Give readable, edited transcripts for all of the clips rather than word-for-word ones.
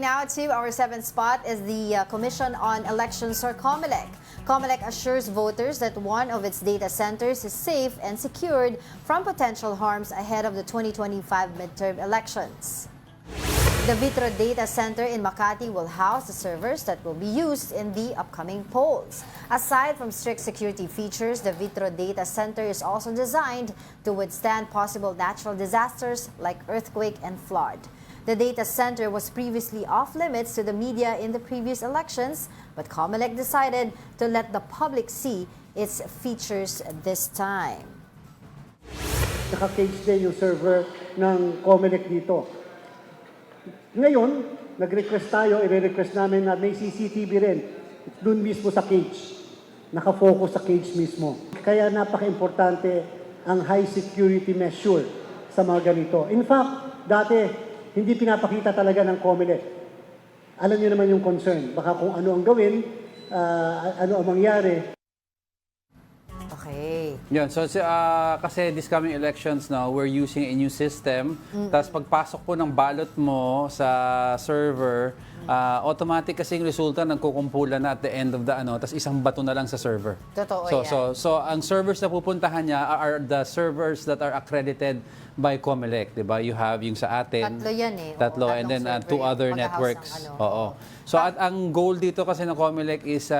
Going now to our seventh spot is the Commission on Elections, or COMELEC. COMELEC assures voters that one of its data centers is safe and secured from potential harms ahead of the 2025 midterm elections. The Vitro Data Center in Makati will house the servers that will be used in the upcoming polls. Aside from strict security features, the Vitro Data Center is also designed to withstand possible natural disasters like earthquake and flood. The data center was previously off limits to the media in the previous elections, but COMELEC decided to let the public see its features this time. Naka-cage din yung server ng COMELEC dito. Ngayon, nag-request tayo, i-request namin na may CCTV rin. Doon mismo sa cage. Naka-focus sa cage mismo. Kaya napaka-importante ang high security measure sa mga ganito. In fact, dati, hindi pinapakita talaga ng COMELEC. Alam niyo naman yung concern. Baka kung ano ang gawin, ano ang mangyari. Okay. Yun, so kasi this coming elections now, we're using a new system. Tapos pagpasok po ng ballot mo sa server, automatic kasi yung resulta nagkukumpulan na at the end of the tapos isang bato na lang sa server. Totoo yan. So ang servers na pupuntahan niya are the servers that are accredited by COMELEC, 'di ba? You have yung sa atin. Tatlo yan eh. Tatlo, Oo, and then tatlong two server other yung mag-house networks. ng Oo. So at ang goal dito kasi ng COMELEC is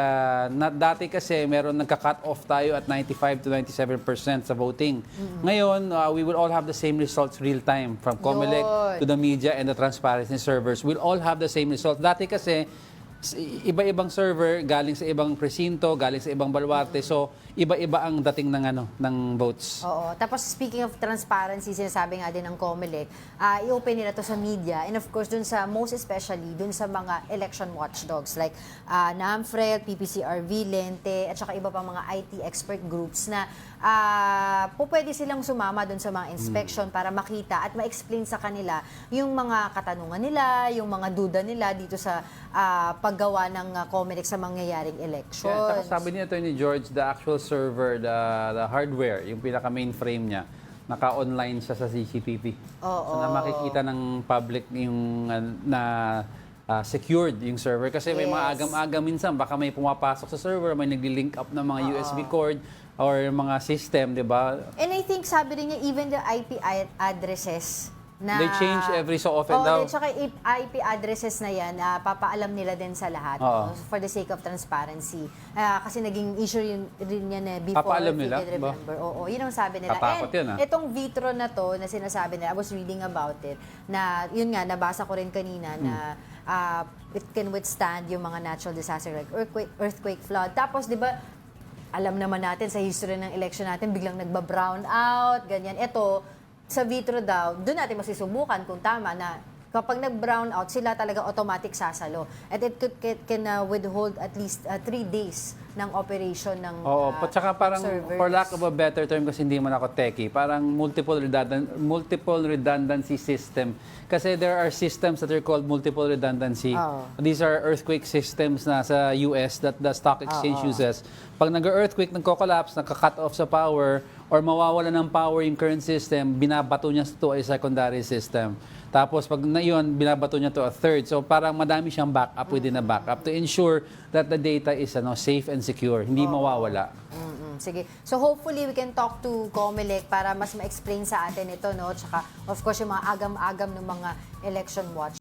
dati kasi meron nagka-cut off tayo at 95 to 97% sa voting. Ngayon, we will all have the same results real time from COMELEC to the media and the transparency servers. We'll all have the same results. Dati kasi iba-ibang server galing sa ibang presinto, galing sa ibang baluarte. So iba-iba ang dating ng votes. Oo. Tapos speaking of transparency, sinasabi nga din ng COMELEC, i-open nila to sa media, and of course dun sa, most especially dun sa mga election watchdogs like NAMFREL, PPCRV, Lente, at saka iba pang mga IT expert groups na pwede silang sumama dun sa mga inspection para makita at ma-explain sa kanila yung mga katanungan nila, yung mga duda nila dito sa paggawa ng COMELEC sa mangyayaring elections. Yeah, sabi ni Attorney George, the actual server, the hardware, yung pinaka-mainframe niya, naka-online siya sa CCTV. So na makikita ng public yung secured yung server. Kasi may mga agam-agam minsan, baka may pumapasok sa server, may nagli-link up ng mga USB cord or mga system, di ba? And I think sabi rin niya, even the IP addresses na... They change every so often daw. Oo, tsaka IP addresses na yan, papaalam nila din sa lahat for the sake of transparency. Kasi naging issue rin yan before, Papaalam if you nila? can remember. Oo, yun ang sabi nila. Katakot And yan, itong Vitro na to, na sinasabi nila, I was reading about it, na yun nga, nabasa ko rin kanina na it can withstand yung mga natural disaster like earthquake, flood. Tapos, di ba, alam naman natin sa history ng election natin, biglang nagba-brown out, ganyan. Ito, sa Vitro daw, doon natin masisubukan kung tama na kapag nag-brown out, sila talaga automatic sasalo. At it can withhold at least 3 days ng operation ng tsaka parang servers. for lack of a better term, kasi hindi man ako techie, parang multiple redundancy system. Kasi there are systems that are called multiple redundancy. These are earthquake systems na sa US that the stock exchange uses. Pag nag-earthquake, nagko-collapse, nagka-cut off sa power, or mawawala ng power yung current system, binabato niya to a secondary system. Tapos pag na yun, binabato niya to a third. So parang madami siyang backup within a backup to ensure that the data is safe and secure, hindi mawawala. Sige. So hopefully we can talk to COMELEC para mas ma-explain sa atin ito, no? Tsaka of course yung mga agam-agam ng mga election watch